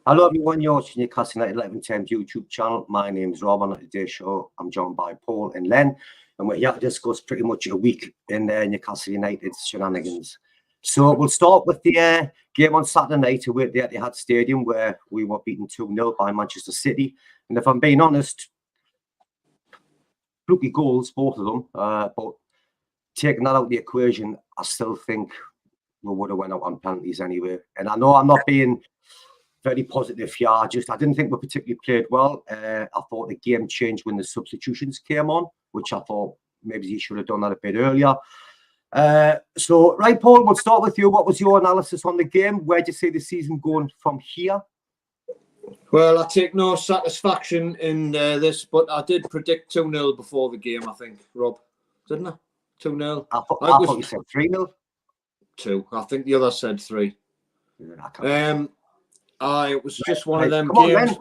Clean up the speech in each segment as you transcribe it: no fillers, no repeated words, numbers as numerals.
Hello everyone, you're watching Newcastle United 1110 YouTube channel. My name is Rob. On today's show, I'm joined by Paul and Len, and we're here to discuss pretty much a week in Newcastle United's shenanigans. So we'll start with the game on Saturday night away at the Etihad Stadium, where we were beaten 2-0 by Manchester City. And if I'm being honest, fluky goals, both of them, but taking that out of the equation, I still think we would have went out on penalties anyway. And I know I'm not being very positive here. I didn't think we particularly played well. I thought the game changed when the substitutions came on, which I thought maybe he should have done that a bit earlier. So, right, Paul, we'll start with you. What was your analysis on the game? Where do you see the season going from here? Well, I take no satisfaction in this, but I did predict 2-0 before the game, I think, Rob. Didn't I? 2-0. I thought you said 3-0. 2. I think the other said 3. Yeah, it was just one of them games.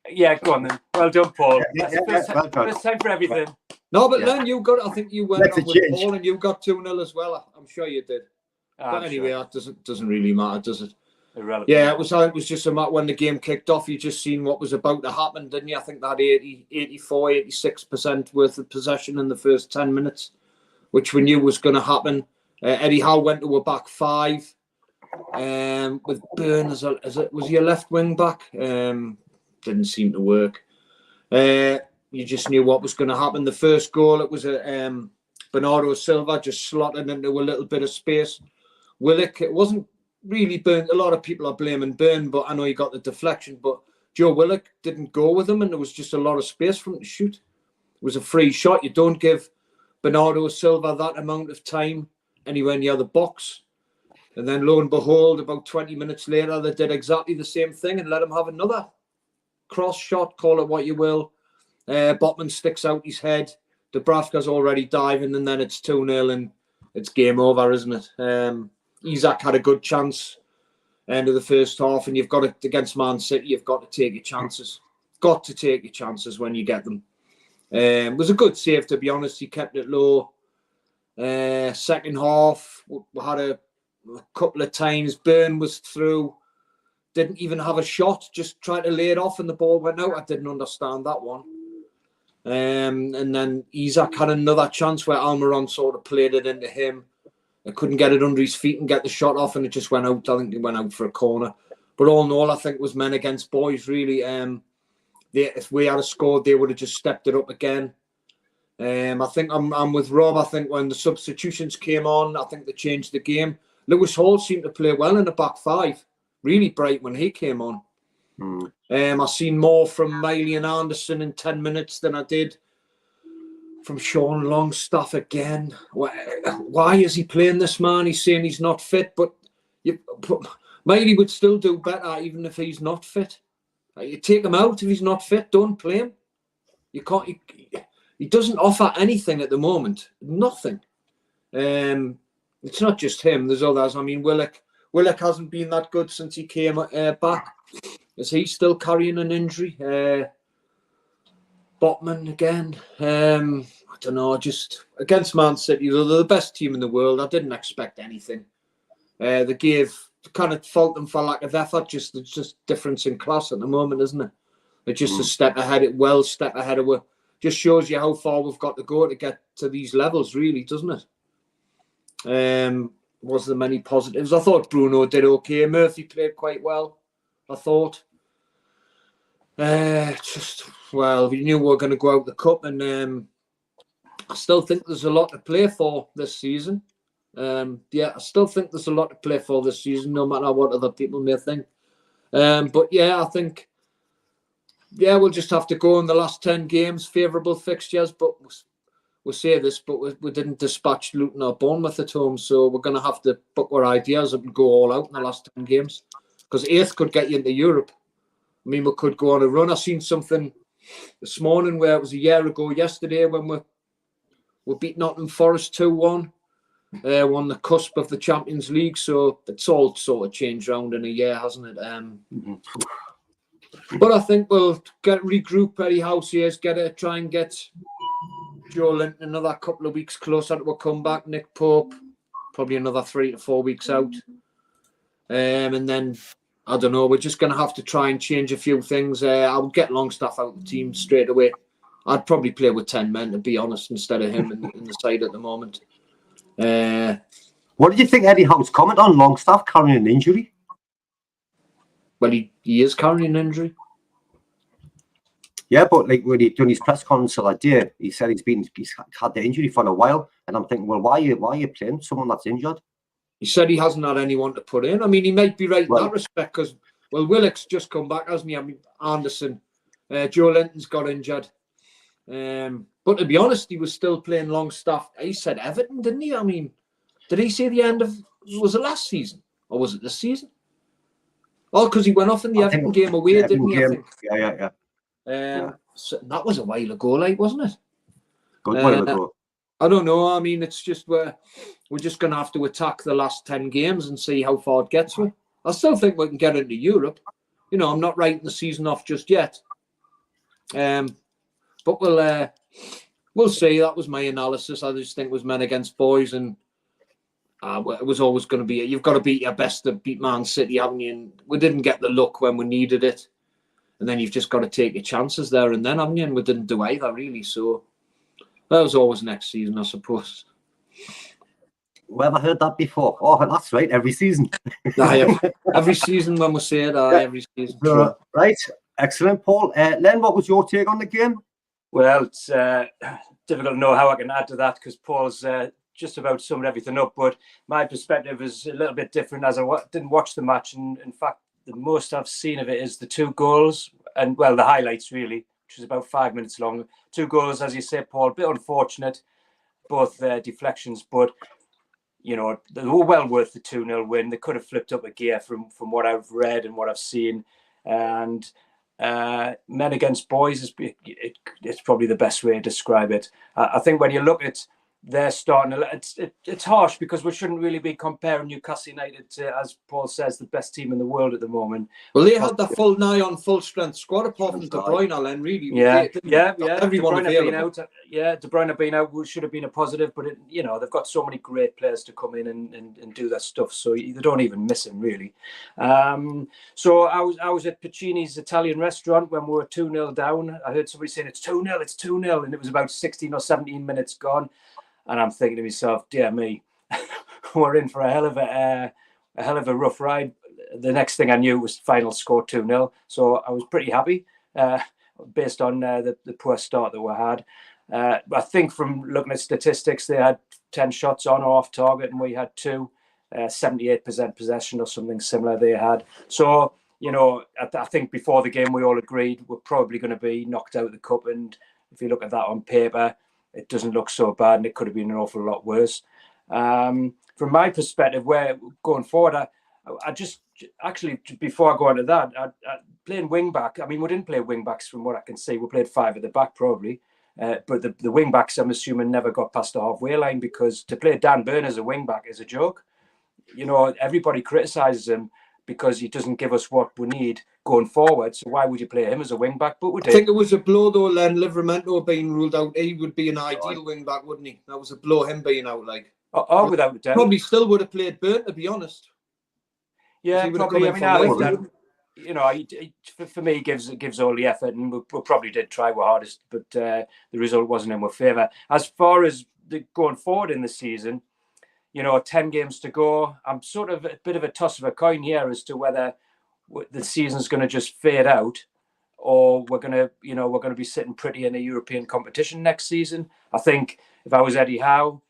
Yeah, go on then. Well done, Paul. First time for everything. No, but Len, you got. I think you went on with Paul, and you got 2-0 as well. I'm sure you did. But anyway, that doesn't really matter, does it? Irrelevant. Yeah, it was just a matter when the game kicked off. You just seen what was about to happen, didn't you? I think that 86% worth of possession in the first 10 minutes, which we knew was going to happen. Eddie Howe went to a back 5. With Byrne as it was your left wing back, didn't seem to work. You just knew what was going to happen. The first goal, it was a Bernardo Silva just slotted into a little bit of space. Willock, it wasn't really Byrne. A lot of people are blaming Byrne, but I know he got the deflection. But Joe Willock didn't go with him, and there was just a lot of space for him to shoot. It was a free shot. You don't give Bernardo Silva that amount of time anywhere near the box. And then, lo and behold, about 20 minutes later, they did exactly the same thing and let him have another cross shot, call it what you will. Botman sticks out his head. Dubravka's already diving, and then it's 2-0 and it's game over, isn't it? Isak had a good chance end of the first half, and you've got it against Man City. You've got to take your chances. Got to take your chances when you get them. It was a good save, to be honest. He kept it low. Second half, we had a couple of times. Byrne was through, didn't even have a shot, just tried to lay it off and the ball went out. I didn't understand that one. And then Isak had another chance where Almiron sort of played it into him. I couldn't get it under his feet and get the shot off, and it just went out. I think it went out for a corner. But all in all, I think it was men against boys, really. If we had scored, they would have just stepped it up again. I think I'm with Rob. I think when the substitutions came on, I think they changed the game. Lewis Hall seemed to play well in the back 5. Really bright when he came on. I seen more from Miley and Anderson in 10 minutes than I did from Sean Longstaff again. Why is he playing this man? He's saying he's not fit, but Miley would still do better even if he's not fit. You take him out if he's not fit. Don't play him. You can't. He doesn't offer anything at the moment. Nothing. It's not just him. There's others. I mean, Willock hasn't been that good since he came back. Is he still carrying an injury? Botman again. I don't know. Just against Man City, they're the best team in the world. I didn't expect anything. They kind of fault them for lack of effort. It's just difference in class at the moment, isn't it? They're just a step ahead. Step ahead of it. Just shows you how far we've got to go to get to these levels, really, doesn't it? Was there many positives? I thought Bruno did okay. Murphy played quite well, I thought. We knew we were going to go out the cup, and I still think there's a lot to play for this season. I still think there's a lot to play for this season, no matter what other people may think. I think we'll just have to go in the last 10 games, favourable fixtures, but we'll say this, but we didn't dispatch Luton or Bournemouth at home, so we're going to have to book our ideas up and go all out in the last 10 games, because 8th could get you into Europe. I mean, we could go on a run. I seen something this morning where it was a year ago yesterday when we beat Nottingham Forest 2-1, on the cusp of the Champions League, so it's all sort of changed around in a year, hasn't it? But I think we'll regroup. Eddie House here, try and get Joe Linton another couple of weeks closer to a comeback. Nick Pope, probably another 3 to 4 weeks out. And then I don't know. We're just going to have to try and change a few things. I would get Longstaff out of the team straight away. I'd probably play with 10 men, to be honest, instead of him in the side at the moment. What did you think Eddie Howe's comment on Longstaff carrying an injury? Well, he is carrying an injury. Yeah, but like when he done his press conference that day, he said he's had the injury for a while, and I'm thinking, well, why are you playing someone that's injured? He said he hasn't had anyone to put in. I mean, he might be right in that respect because, well, Willock's just come back, hasn't he? I mean, Anderson, Joe Linton's got injured. But to be honest, he was still playing Longstaff. He said Everton, didn't he? I mean, did he say the end of, was it last season or was it this season? Oh, because he went off in the Everton game away, didn't he? I think. Yeah. So that was a while ago, like, wasn't it? Good while ago. I don't know. I mean, it's just we're just going to have to attack the last 10 games and see how far it gets with. I still think we can get into Europe. You know, I'm not writing the season off just yet. But we'll see. That was my analysis. I just think it was men against boys, and it was always going to be. You've got to beat your best to beat Man City, haven't you? And we didn't get the luck when we needed it, and then you've just got to take your chances there and then, haven't you? And we didn't do either, really. So that was always next season, I suppose. Well, I heard that before. Oh, that's right. Every season. Every season when we say it, every season. Right. Excellent, Paul. Len, what was your take on the game? Well, it's difficult to know how I can add to that because Paul's just about summed everything up. But my perspective is a little bit different as I didn't watch the match. And in fact, the most I've seen of it is the 2 goals and, well, the highlights, really, which is about 5 minutes long. 2 goals, as you say, Paul, a bit unfortunate, both deflections, but, you know, they were well worth the 2-0 win. They could have flipped up a gear from what I've read and what I've seen. And men against boys, it's probably the best way to describe it. I think when you look at their starting, it's harsh because we shouldn't really be comparing Newcastle United to, as Paul says, the best team in the world at the moment. Well, they had the full full strength squad apart from De Bruyne, Alan, really. Yeah. Everyone De Bruyne being out should have been a positive, but you know, they've got so many great players to come in and do that stuff, so they don't even miss him really. So I was at Pacini's Italian restaurant when we were 2-0 down. I heard somebody saying it's 2-0, and it was about 16 or 17 minutes gone. And I'm thinking to myself, dear me, we're in for a hell of a rough ride. The next thing I knew was final score 2-0. So I was pretty happy based on the poor start that we had. I think from looking at statistics, they had 10 shots on or off target, and we had 2, 78% possession or something similar they had. So, you know, I think before the game we all agreed we're probably going to be knocked out of the cup. And if you look at that on paper, it doesn't look so bad, and it could have been an awful lot worse. From my perspective, where going forward, I just actually, before I go on to that, playing wing back. I mean, we didn't play wing backs from what I can see. We played 5 at the back probably, but the wing backs, I'm assuming, never got past the halfway line, because to play Dan Burn as a wing back is a joke. You know, everybody criticises him because he doesn't give us what we need going forward. So why would you play him as a wing back? But we did. I think it was a blow though, Len. Livramento being ruled out. He would be an ideal wing back, wouldn't he? That was a blow, him being out. Like, without a doubt. Probably still would have played Burn, to be honst. Yeah, probably. I mean, you know, for me, he gives all the effort, and we probably did try our hardest, but the result wasn't in our favour. As far as going forward in the season, you know, 10 games to go. I'm sort of a bit of a toss of a coin here as to whether the season's going to just fade out, or we're going to be sitting pretty in a European competition next season. I think if I was Eddie Howe,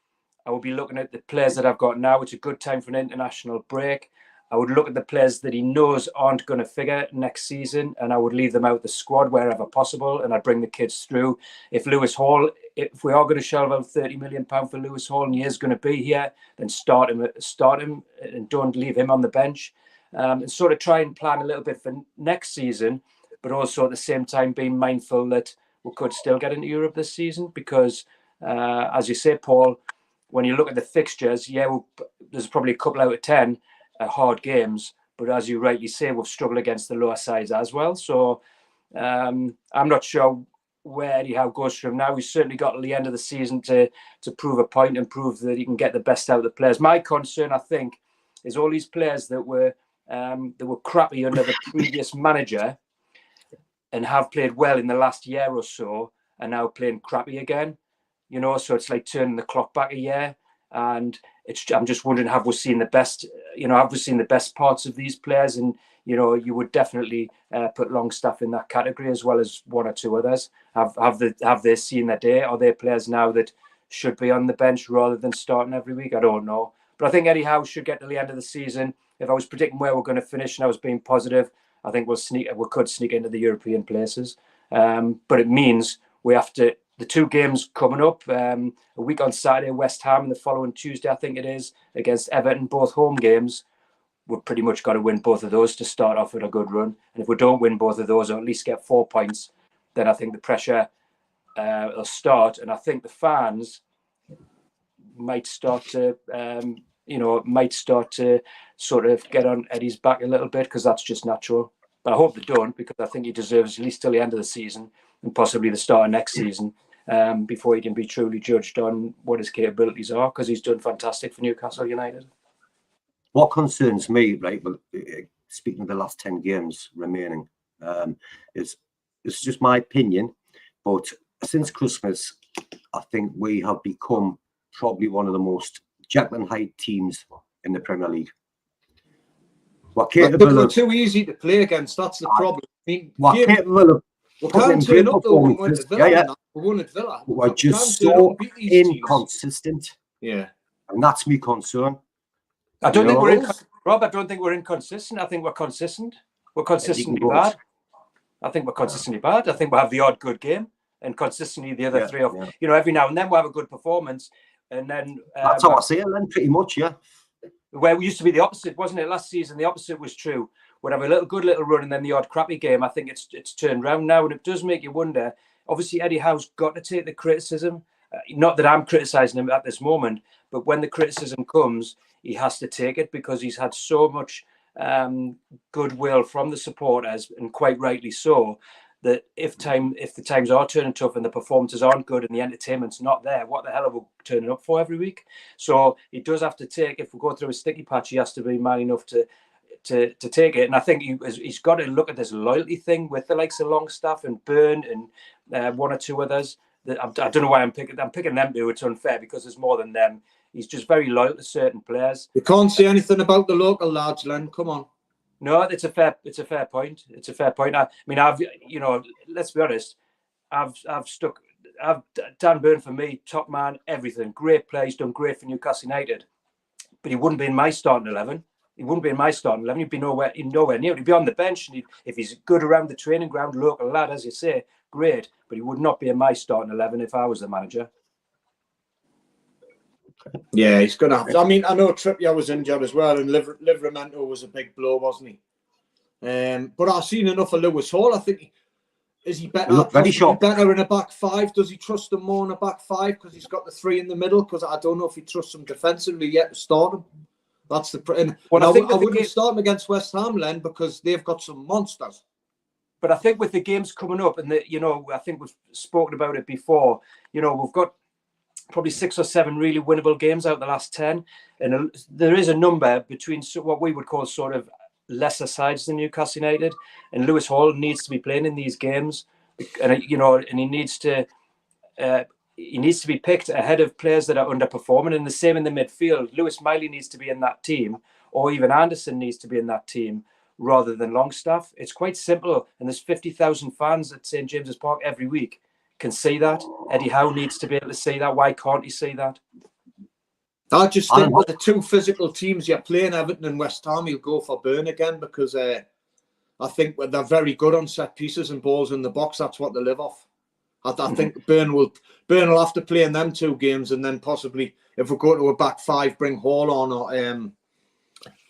I would be looking at the players that I've got now. It's a good time for an international break. I would look at the players that he knows aren't going to figure next season, and I would leave them out the squad wherever possible, and I'd bring the kids through. If Lewis Hall, if we are going to shell out £30 million for Lewis Hall and he is going to be here, then start him and don't leave him on the bench. And sort of try and plan a little bit for next season, but also at the same time being mindful that we could still get into Europe this season, because as you say, Paul, when you look at the fixtures, there's probably a couple out of 10 hard games, but as you rightly say, we've struggled against the lower sides as well. So I'm not sure where Eddie Howe goes from now. He's certainly got to the end of the season to prove a point and prove that he can get the best out of the players. My concern, I think, is all these players that were they were crappy under the previous manager and have played well in the last year or so, and now playing crappy again. You know, so it's like turning the clock back a year. And I'm just wondering, have we seen the best? You know, have we seen the best parts of these players? And you know, you would definitely put Longstaff in that category as well as one or two others. Have they seen their day? Are they players now that should be on the bench rather than starting every week? I don't know, but I think Eddie Howe should get to the end of the season. If I was predicting where we're going to finish and I was being positive, I think we could sneak into the European places. But it means we have to. The two games coming up, a week on Saturday, West Ham, and the following Tuesday, I think it is, against Everton, both home games. We've pretty much got to win both of those to start off with a good run. And if we don't win both of those, or at least get 4 points, then I think the pressure will start. And I think the fans might start to, sort of get on Eddie's back a little bit, because that's just natural. But I hope they don't, because I think he deserves at least till the end of the season and possibly the start of next season before he can be truly judged on what his capabilities are, because he's done fantastic for Newcastle United. What concerns me, right, well, speaking of the last 10 games remaining, is it's just my opinion, but since Christmas, I think we have become probably one of the most Jekyll and Hyde teams in the Premier League. We're too easy to play against. That's the problem. I mean, we're capable of we can't turn up though. We won at Villa. We won at Villa. We're just so inconsistent. Yeah, and that's my concern. I don't think we're Rob. I don't think we're inconsistent. I think we're consistent. We're consistently bad. I think we're consistently bad. I think we'll have the odd good game, and consistently the other three. You know, every now and then we'll have a good performance, and then that's how I see it. Then pretty much, yeah. Where we used to be the opposite, wasn't it? Last season, the opposite was true. We'd have a good little run, and then the odd crappy game. I think it's turned around now, and it does make you wonder. Obviously, Eddie Howe's got to take the criticism. Not that I'm criticising him at this moment, but when the criticism comes, he has to take it, because he's had so much goodwill from the supporters, and quite rightly so, that if the times are turning tough and the performances aren't good and the entertainment's not there, what the hell are we turning up for every week? So he does have to take, if we go through a sticky patch, he has to be man enough to take it. And I think he's got to look at this loyalty thing with the likes of Longstaff and Byrne and one or two others. That I don't know why I'm picking them two. It's unfair because there's more than them. He's just very loyal to certain players. You can't say anything about the local lads, Len. Come on. No, it's a fair point. It's a fair point. I mean, let's be honest. Dan Byrne, for me, top man, everything. Great player. He's done great for Newcastle United, but he wouldn't be in my starting 11. He wouldn't be in my starting 11. He'd be nowhere near. He'd be on the bench. And if he's good around the training ground, local lad, as you say, great. But he would not be in my starting 11 if I was the manager. Yeah, he's going to have to. I mean, I know Trippier was injured as well, and Livramento was a big blow, wasn't he? But I've seen enough of Lewis Hall. I think is he better? Better in a back five? Does he trust him more in a back five because he's got the three in the middle? Because I don't know if he trusts him defensively yet to start him. That's the. And I wouldn't start him against West Ham, Len, because they've got some monsters. But I think with the games coming up, and I think we've spoken about it before. We've got probably 6 or 7 really winnable games out of the last 10, and there is a number between what we would call sort of lesser sides than Newcastle United, and Lewis Hall needs to be playing in these games, and and he needs to be picked ahead of players that are underperforming, and the same in the midfield. Lewis Miley needs to be in that team, or even Anderson needs to be in that team rather than Longstaff. It's quite simple, and there's 50,000 fans at St James's Park every week can see that. Eddie Howe needs to be able to see that. Why can't he see that? I just think with the two physical teams you're playing, Everton and West Ham, you'll go for Byrne again, because I think they're very good on set pieces and balls in the box. That's what they live off. I think Byrne will have to play in them 2 games, and then possibly if we go to a back 5, bring Hall on,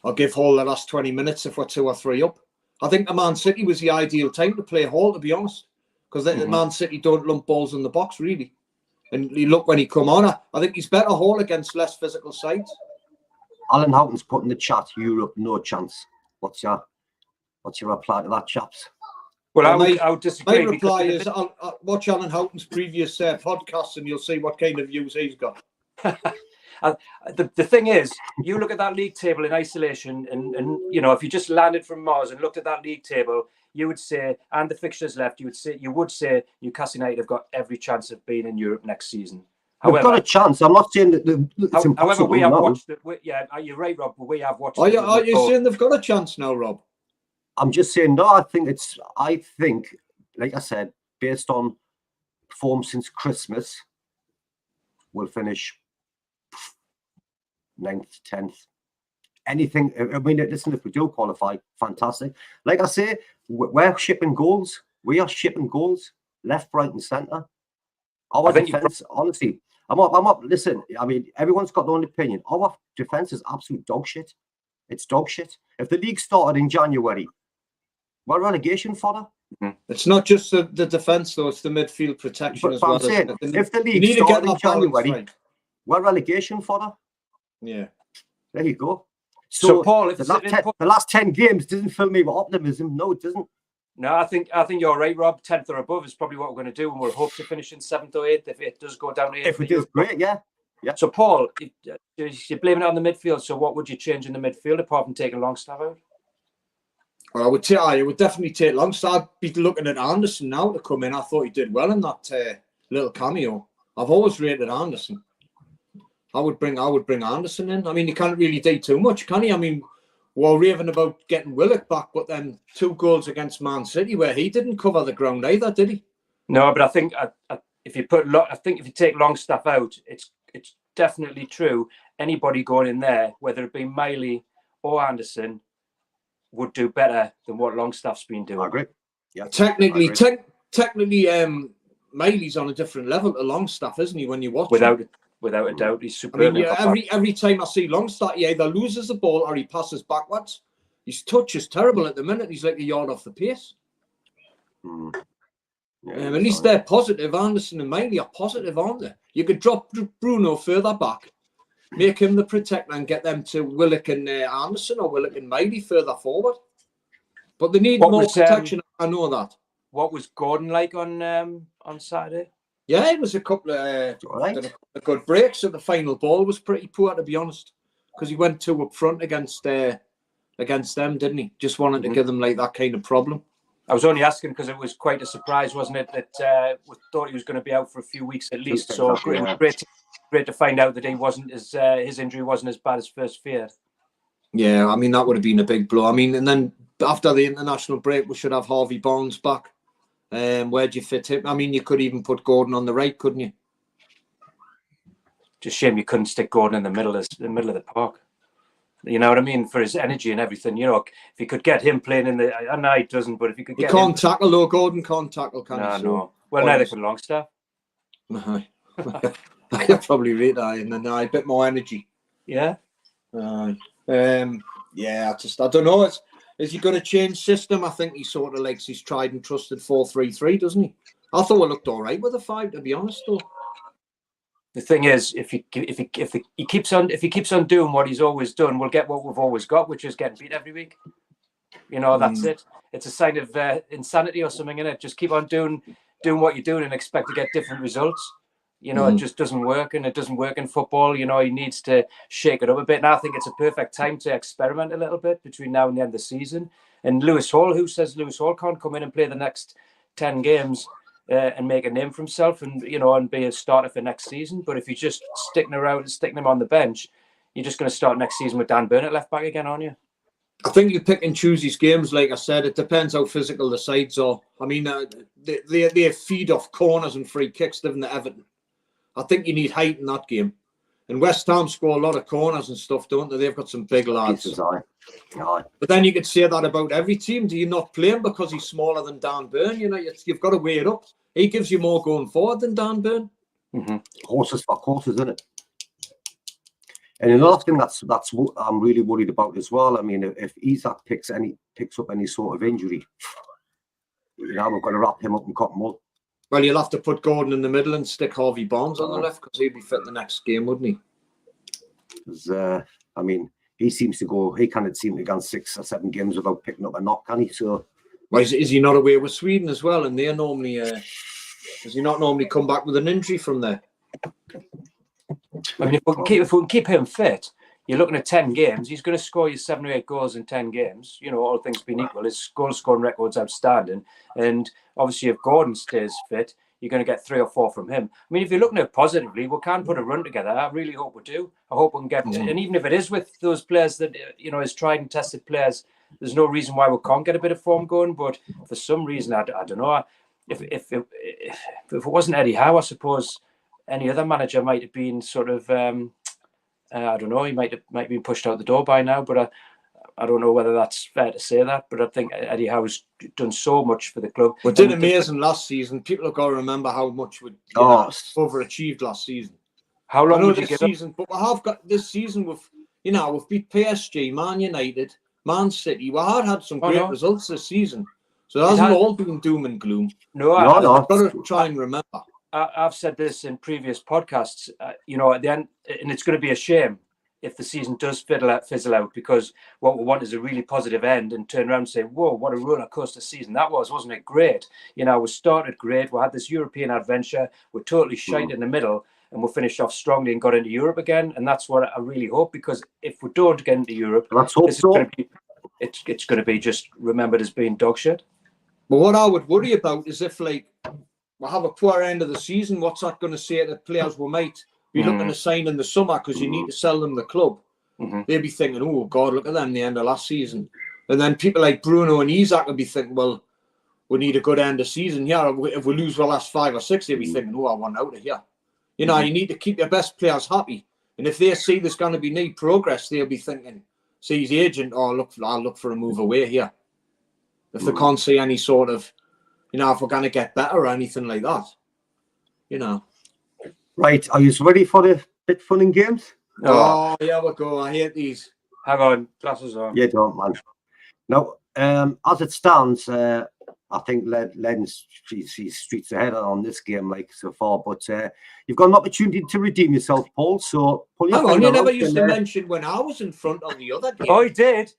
or give Hall the last 20 minutes if we're 2 or 3 up. I think the Man City was the ideal time to play Hall, to be honest. Because the Man City don't lump balls in the box, really. And you look when he come on, I think he's better Hall against less physical sides. Alan Houghton's put in the chat, Europe, no chance. What's your reply to that, chaps? Well, I would disagree. My reply is, I'll watch Alan Houghton's previous podcasts and you'll see what kind of views he's got. The thing is, you look at that league table in isolation, and you know, if you just landed from Mars and looked at that league table, you would say, and the fixtures left, you would say Newcastle United have got every chance of being in Europe next season. However, we've got a chance. I'm not saying that it's impossible. However, we have watched it. Yeah, you're right, Rob. But we have watched. Are you saying they've got a chance now, Rob? I'm just saying, no, I think, like I said, based on form since Christmas, we'll finish 9th, 10th. Anything, I mean, listen, if we do qualify, fantastic. Like I say, we're shipping goals. We are shipping goals left, right, and centre. Our defence, honestly, I'm up. Listen, I mean, everyone's got their own opinion. Our defence is absolute dog shit. It's dog shit. If the league started in January, we're relegation fodder. It's not just the defence, though. It's the midfield protection as well. I'm saying, if the league started in January, we're relegation fodder. Yeah. There you go. So Paul, if the last 10 games doesn't fill me with optimism. No, it doesn't. No, I think you're right, Rob. 10th or above is probably what we're going to do, and we'll hope to finish in 7th or 8th if it does go down to 8th. If it does, great, yeah. So Paul, you're blaming it on the midfield. So what would you change in the midfield apart from taking Longstaff out? Well, I would definitely take Longstaff. I'd be looking at Anderson now to come in. I thought he did well in that little cameo. I've always rated Anderson. I would bring Anderson in. I mean, he can't really do too much, can he? I mean, we're raving about getting Willock back, but then 2 goals against Man City where he didn't cover the ground either, did he? No, but I think if you take Longstaff out, it's definitely true. Anybody going in there, whether it be Miley or Anderson, would do better than what Longstaff's been doing. I agree. Yeah. Technically, Miley's on a different level to Longstaff, isn't he? When you watch Without a doubt, he's superb. I mean, every time I see Longstaff, he either loses the ball or he passes backwards. His touch is terrible at the minute. He's like a yard off the pace. Yeah, at least they're positive. Anderson and Miley are positive, aren't they? You could drop Bruno further back, make him the protector, and get them to Willock and Anderson or Willock and Miley further forward. But they need more protection. I know that. What was Gordon like on Saturday? Yeah, it was a couple of good breaks. At the final ball was pretty poor, to be honest, because he went 2 up front against them, didn't he? Just wanted to give them like that kind of problem. I was only asking because it was quite a surprise, wasn't it? That we thought he was going to be out for a few weeks at least. So it was great to find out that he wasn't his injury wasn't as bad as first feared. Yeah, I mean that would have been a big blow. I mean, and then after the international break, we should have Harvey Barnes back. Where'd you fit him? I mean, you could even put Gordon on the right, couldn't you? Just shame you couldn't stick Gordon in the middle of the park. You know what I mean? For his energy and everything, you know, if you could get him playing in the, I know he doesn't, but if you could get can't tackle, though. Gordon can't tackle, can he? No. Well, neither can Longstaff. No, you're probably right. And then a bit more energy. Yeah. Yeah. I don't know. Is he going to change system? I think he sort of likes his tried and trusted 4-3-3, doesn't he? I thought we looked all right with a 5, to be honest, though. The thing is, if he keeps on doing what he's always done, we'll get what we've always got, which is getting beat every week. You know, that's it. It's a sign of insanity or something, innit? Just keep on doing what you're doing and expect to get different results. You know, it just doesn't work, and it doesn't work in football. You know, he needs to shake it up a bit. And I think it's a perfect time to experiment a little bit between now and the end of the season. And Lewis Hall, who says Lewis Hall can't come in and play the next 10 games and make a name for himself and, you know, and be a starter for next season. But if you're just sticking him on the bench, you're just going to start next season with Dan Burnett left back again, aren't you? I think you pick and choose these games. Like I said, it depends how physical the sides are. I mean, they feed off corners and free kicks, living at Everton. I think you need height in that game. And West Ham score a lot of corners and stuff, don't they? They've got some big lads. But then you could say that about every team. Do you not play him because he's smaller than Dan Burn? You know, you've got to weigh it up. He gives you more going forward than Dan Burn. Horses for courses, isn't it? And another thing that's what I'm really worried about as well. I mean, if Isak picks up any sort of injury, you know, we're going to wrap him up in cotton wool. Well, you'll have to put Gordon in the middle and stick Harvey Barnes on the left because he'd be fit the next game, wouldn't he? Because, I mean, he can't seem to go 6 or 7 games without picking up a knock, can he? So, well, is he not away with Sweden as well? And they're normally, does he not normally come back with an injury from there? I mean, if we can keep him fit, you're looking at 10 games. He's going to score you 7 or 8 goals in 10 games. You know, all things being equal, his goal scoring record's outstanding. And obviously, if Gordon stays fit, you're going to get 3 or 4 from him. I mean, if you're looking at it positively, we can put a run together. I really hope we do. I hope we can get, and even if it is with those players that, you know, as tried and tested players, there's no reason why we can't get a bit of form going. But for some reason, I don't know. If it wasn't Eddie Howe, I suppose any other manager might have been sort of, I don't know, he might have been pushed out the door by now. But I don't know whether that's fair to say that. But I think Eddie Howe's done so much for the club. We did amazing last season. People have got to remember how much we overachieved last season. How long would you give season? But we have got this season. We've beat PSG, Man United, Man City. We had some great results this season. So it hasn't all been doom and gloom. No, I've got to try and remember. I've said this in previous podcasts, you know, at the end, and it's going to be a shame if the season does fizzle out, because what we want is a really positive end and turn around and say, whoa, what a roller coaster season that was, wasn't it great? You know, we started great. We had this European adventure. We're totally shite in the middle, and we'll finish off strongly and got into Europe again. And that's what I really hope, because if we don't get into Europe, it's going to be just remembered as being dog shit. But what I would worry about is if, like, we'll have a poor end of the season, what's that going to say to the players we might be looking to sign in the summer because you need to sell them the club? They'll be thinking, oh, God, look at them, the end of last season. And then people like Bruno and Isak will be thinking, well, we need a good end of season here. If we lose the last 5 or 6, they'll be thinking, oh, I want out of here. You know, you need to keep your best players happy. And if they see there's going to be need progress, they'll be thinking, see his agent, oh, I'll look for a move away here. If they can't see any sort of, you know, if we're going to get better or anything like that, you know. Right, are you ready for the bit fun and games? Oh, here we go. I hate these. Hang on, glasses on. Yeah, don't, man. Now, as it stands, I think Len's streets ahead on this game, like, so far. But you've got an opportunity to redeem yourself, Paul. So pull your you never used to mention when I was in front on the other game. Oh, he did.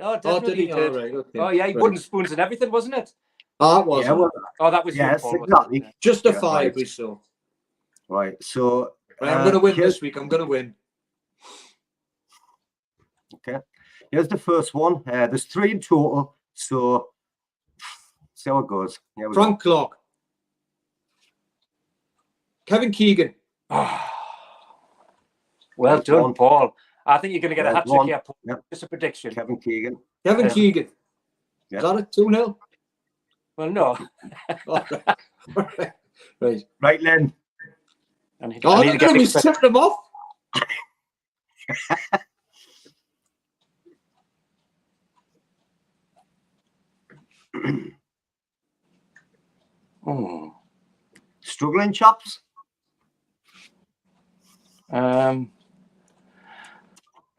Oh, definitely did he? Oh, right, okay. Oh, yeah, he wooden spoons and everything, wasn't it? Oh, it was. Yeah, well, that was yes, Paul, exactly. Justifiably so. Right, so I'm going to win this week. I'm going to win. Okay, here's the first one. There's 3 in total, so see how it goes. Frank Clark, Kevin Keegan. Well done, Paul. I think you're going to get a hat trick here, Paul. Yep. Just a prediction. Kevin Keegan. Keegan. Yep. Is that it? 2-0? Well, no. Right, Len. I need to get me tipped him off. Struggling, chaps? Hang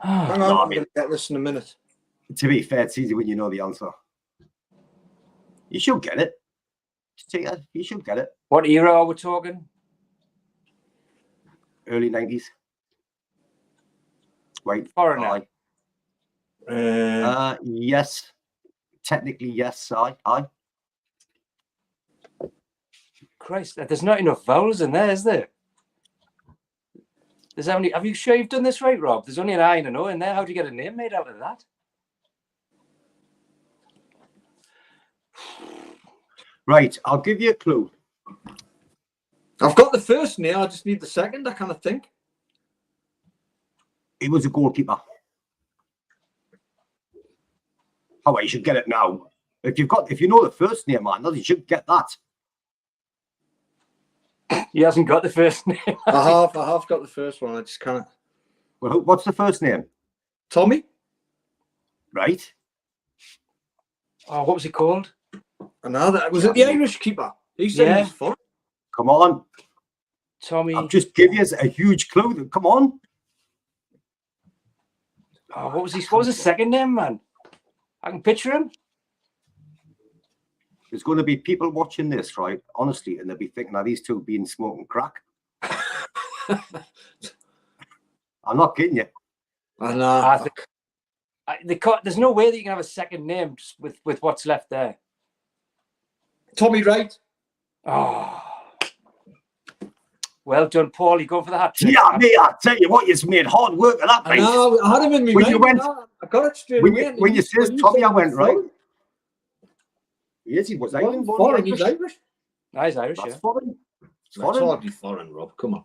on, I'm going to get this in a minute. To be fair, it's easy when you know the answer. You should get it. You should get it. What era are we talking? Early 90s. Right. Foreigner. Yes. Technically, yes. I. Christ, there's not enough vowels in there, is there? There's only. Have you sure you've done this right, Rob? There's only an I and an O in there. How do you get a name made out of that? Right, I'll give you a clue. I've got the first name. I just need the second. I kind of think. He was a goalkeeper. Oh, well, you should get it now. If you know the first name, man, you should get that. He hasn't got the first name. I have got the first one. I just can't. Well, what's the first name? Tommy. Right. Oh, what was he called? Another. Was it the Irish keeper? He said he was fun. Come on. Tommy. I'll just give you a huge clue. Come on. Oh, what was his second name, man? I can picture him. There's going to be people watching this, right? Honestly, and they'll be thinking, are these two being smoking crack? I'm not kidding you. I know. There's no way that you can have a second name just with what's left there. Tommy Wright. Oh. Well done, Paul. You going for the hat trick? Yeah, me, I tell you what, you've made hard work of that, I mate. know, I had him in me When mind. you went- I got it straight When away. you says Tommy, I went, right. Yes, he was Irish. Foreign, he's Irish. He's Irish, That's yeah. foreign. It's That's foreign. hardly foreign, Rob. Come on.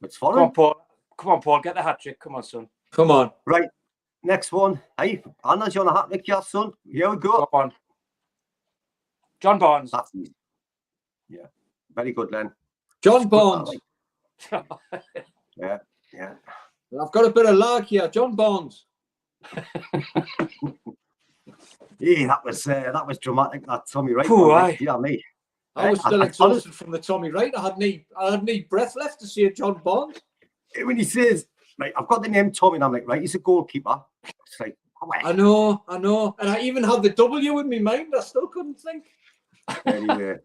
It's Come foreign. on, Paul. Come on, Paul. Get the hat trick. Come on, son. Come on. Right. Next one. Hey, Anna's on a hat trick, yeah, son. Here we go. Come on. John Barnes. That's easy. Yeah. Very good, Len. John Barnes. Yeah. I've got a bit of lag here. John Barnes. Yeah, that was dramatic. That Tommy Wright. Pooh, one, aye. like, yeah, me. I was still I exhausted from the Tommy Wright. I had no breath left to say John Barnes. When he says, right, I've got the name Tommy, and I'm like, right, he's a goalkeeper. It's like, oh, I know. And I even had the W in my mind. I still couldn't think. Anyway,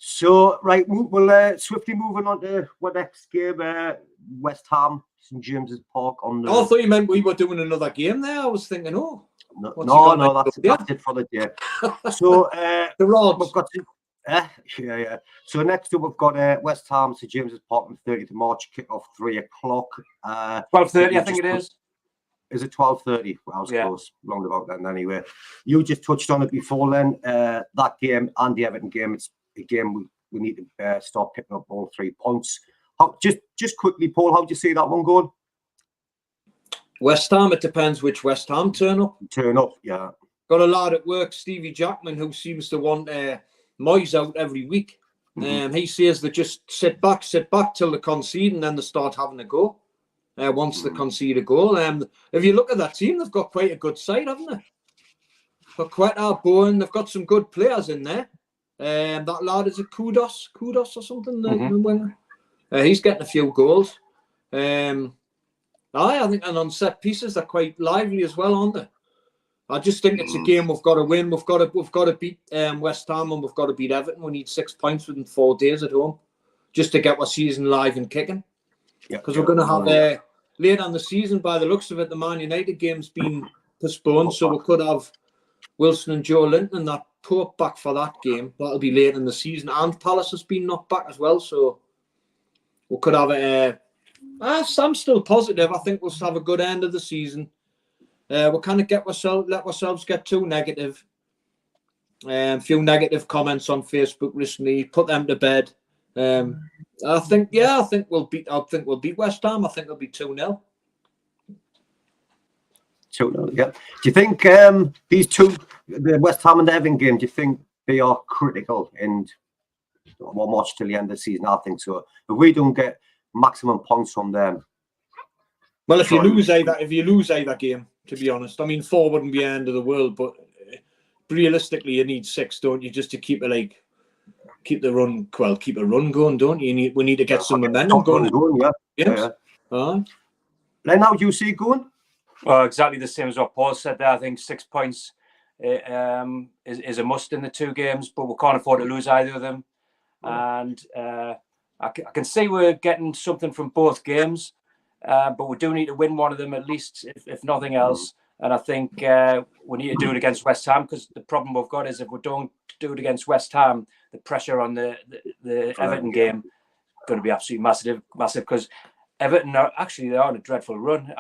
so right, we'll swiftly moving on to what next game? West Ham, St James's Park on the. I thought you meant we were doing another game there. I was thinking, no, what's he got that's it for the day. So the rods. we've got yeah. So next up we've got West Ham, St James's Park on 30th of March, kick off 3 o'clock. 12:30, I think it is. Is it 12:30? Well, I was Yeah. close, round about then anyway. You just touched on it before then. That game and the Everton game, it's a game we need to start picking up all 3 points. Just quickly, Paul, how do you see that one going? West Ham, it depends which West Ham turn up. Turn up, yeah. Got a lad at work, Stevie Jackman, who seems to want Moyes out every week. He says they just sit back till they concede and then they start having a go. Once they concede a goal. If you look at that team, they've got quite a good side, haven't they? Got quite our Bowen. They've got some good players in there. That lad is a Kudos or something. The winger. He's getting a few goals. I think, and on set pieces, they're quite lively as well, aren't they? I just think it's a game we've got to win. We've got to beat West Ham and we've got to beat Everton. We need 6 points within 4 days at home, just to get our season live and kicking. Because we're going to have later in the season, by the looks of it, the Man United game's been postponed, so we could have Wilson and Joe Linton and that Pope back for that game. That'll be late in the season, and Palace has been knocked back as well, so we could have I'm still positive. I think we'll have a good end of the season. We'll kind of let ourselves get too negative. A few negative comments on Facebook recently. Put them to bed. I think we'll beat West Ham. I think it'll be 2-0. 2-0, yeah. Do you think these two, the West Ham and the Everton game, do you think they are critical in one watch till the end of the season? I think so. If we don't get maximum points from them, well, if you lose either game, to be honest, I mean 4 wouldn't be the end of the world, but realistically, you need 6, don't you, just to keep it keep a run going, don't you? We need to get some momentum going. Yeah. Len, how do you see it going? Well, exactly the same as what Paul said there. I think 6 points is a must in the 2 games, but we can't afford to lose either of them. And I can see we're getting something from both games, but we do need to win one of them at least, if nothing else. And I think we need to do it against West Ham, because the problem we've got is if we don't do it against West Ham, the pressure on the Everton game is going to be absolutely massive, because Everton they're on a dreadful run.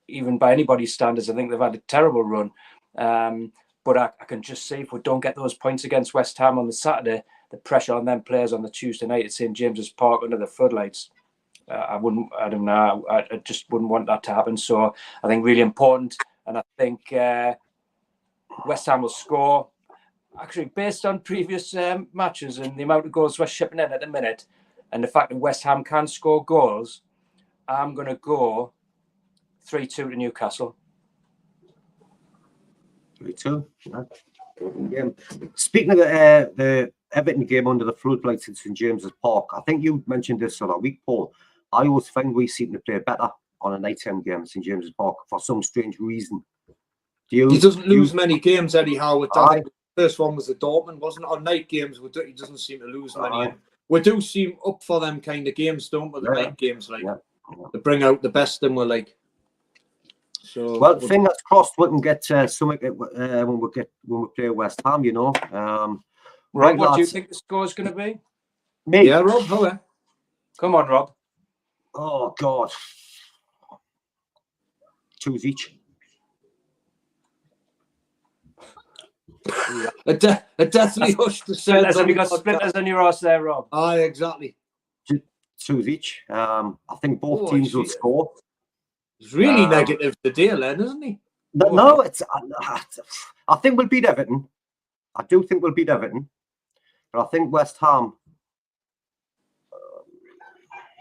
Even by anybody's standards, I think they've had a terrible run. But I can just see if we don't get those points against West Ham on the Saturday, the pressure on them players on the Tuesday night at St James's Park under the floodlights. I just wouldn't want that to happen. So I think really important, and I think West Ham will score. Actually, based on previous matches and the amount of goals we're shipping in at the minute, and the fact that West Ham can score goals, I'm going to go 3-2 to Newcastle. 3-2. Yeah. Speaking of the Everton game under the floodlights at St James's Park, I think you mentioned this the other week, Paul. I always find we seem to play better on a night end game at St James's Park for some strange reason. He doesn't lose many games, Eddie Howe. The first one was the Dortmund, wasn't it? On night games, he doesn't seem to lose many. We do seem up for them kind of games, don't we? The night games, they bring out the best in we're like. So, well, fingers crossed we can get something when we play West Ham, you know. Rob, what do you think the score is going to be? Me? Yeah, Rob, Come on, Rob. Oh, God. 2s each. A deathly hush to say. Have you got splinters on your arse there, Rob? Aye, exactly. 2s each. I think both Oh, teams will score. He's really negative today, Len, isn't he? No, it's. I think we'll beat Everton. I do think we'll beat Everton, but I think West Ham.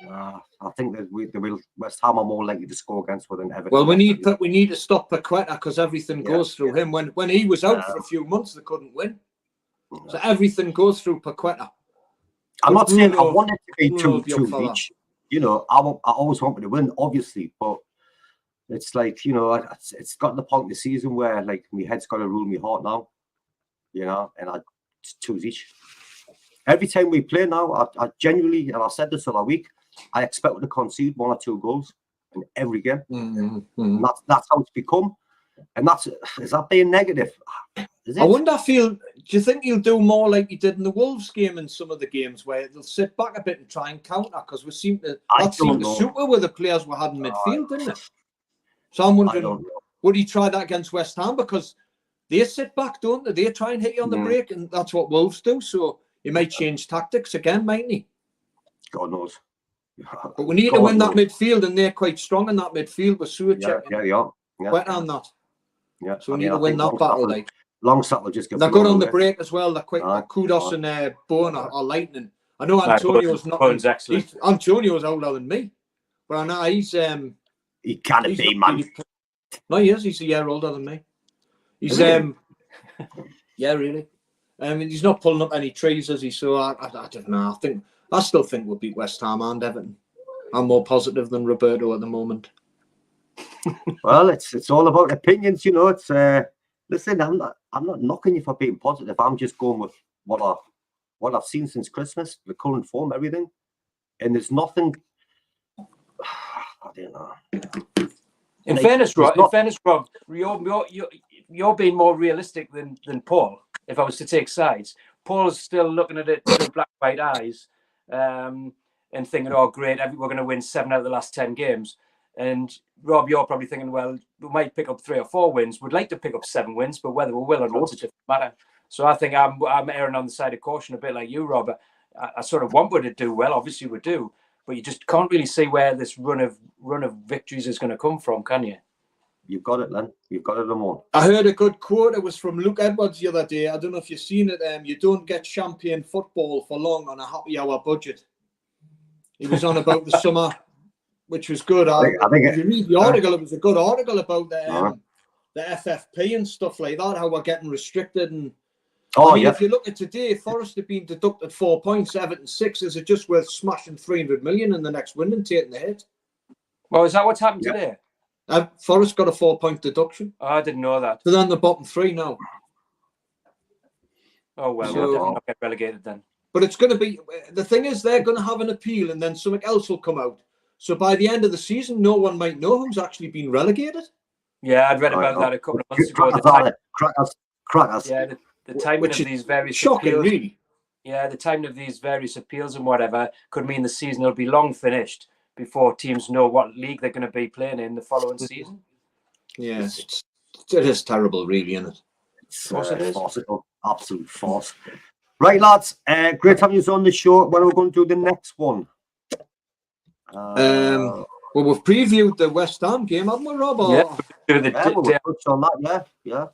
I think that West Ham are more likely to score against than Everton. Well, we need to stop Paqueta because everything goes through him. When he was out for a few months, they couldn't win. So everything goes through Paqueta. I'm not saying I want it to be 2 each. You know, I always want to win, obviously, but it's like, you know, it's got to the point in the season where like my head's got to rule my heart now. You know, and it's 2s each. Every time we play now, I genuinely, and I said this all week, I expect to concede 1 or 2 goals in every game. And that's how it's become. And is that being negative? Is it? I wonder, do you think he'll do more like he did in the Wolves game in some of the games where they'll sit back a bit and try and counter? Because that seemed to suit with the players we had in midfield, didn't it? So I'm wondering, would he try that against West Ham? Because they sit back, don't they? They try and hit you on the break, and that's what Wolves do. So he might change tactics again, mightn't he? God knows. But we need to win that midfield, and they're quite strong in that midfield with Suarez. Yeah, they are. Quite on that. Yeah. So we need to win that battle. Like Longstaff will just get. They're good on the break as well. They're quick. Kudos and Bowen are lightning. I know Antonio's not. Bowen's excellent. Antonio's older than me, but I know he's. He can't be, man. No, he is. He's a year older than me. He's yeah, really. He's not pulling up any trees, is he? So I don't know. I still think we'll beat West Ham and Everton. I'm more positive than Roberto at the moment. Well, it's all about opinions, you know. It's listen, I'm not knocking you for being positive. I'm just going with what I've seen since Christmas, the current form, everything, and there's nothing. I don't know. In fairness, Rob, you're being more realistic than Paul. If I was to take sides, Paul's still looking at it through black white eyes, and thinking, "Oh, great, we're going to win 7 out of the last 10 games." And Rob, you're probably thinking, "Well, we might pick up 3 or 4 wins. We'd like to pick up 7 wins, but whether we will or not is a different matter." So I think I'm erring on the side of caution a bit, like you, Rob. I sort of want we to do well. Obviously, we do, but you just can't really see where this run of victories is going to come from, can you? You've got it, Len. You've got it, Lamont. I heard a good quote. It was from Luke Edwards the other day. I don't know if you've seen it. You don't get champion football for long on a happy hour budget. He was on about the summer, which was good. I think if you read the article, it was a good article about the FFP and stuff like that, how we're getting restricted. And if you look at today, Forest have been deducted 4 points, Everton 6. Is it just worth smashing 300 million in the next win and taking the hit? Well, is that what's happened today? Forest got a 4-point deduction. Oh, I didn't know that. So they're on the bottom 3 now. Oh, well, we'll definitely not get relegated then. But it's going to be, the thing is, they're going to have an appeal and then something else will come out. So by the end of the season, no one might know who's actually been relegated. Yeah, I'd read about that a couple of months ago. Crackers. Yeah, the timing of these various shocking, appeals, really. Yeah, the timing of these various appeals and whatever could mean the season will be long finished before teams know what league they're going to be playing in the following season. Yeah, it is terrible, really, isn't it? It's farcical, absolute farce. Right, lads, great having you on the show. When are we going to do the next one? Well, we've previewed the West Ham game, haven't we, Rob? Yeah, we'll touch on that, yeah.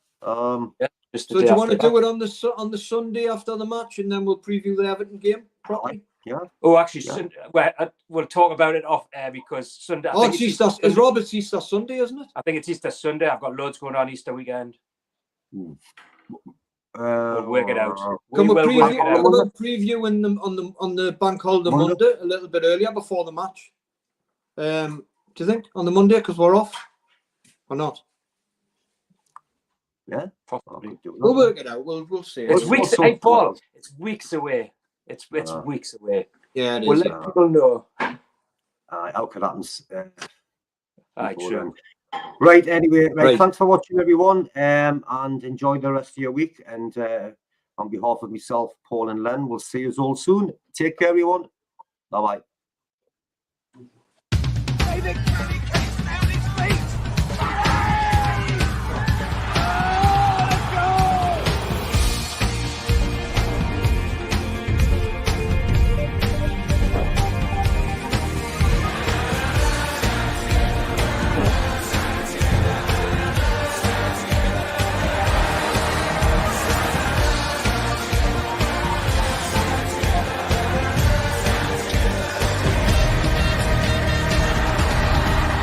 So do you want to do it on the Sunday after the match, and then we'll preview the Everton game properly? Yeah. Oh, actually, we'll talk about it off air because Sunday. It's Easter. It's Robert's Easter Sunday, isn't it? I think it's Easter Sunday. I've got loads going on Easter weekend. We'll work it out. Can we preview on the bank holiday Monday a little bit earlier before the match? Do you think on the Monday because we're off or not? Yeah, possibly. We'll work it out. We'll see. It's weeks. Hey, Paul, it's weeks away. It's weeks away. Yeah, it is. We'll let people know. How could happen? True. Right. Anyway, right. Thanks for watching, everyone, and enjoy the rest of your week. And on behalf of myself, Paul, and Len, we'll see you all soon. Take care, everyone. Bye bye. David Kelly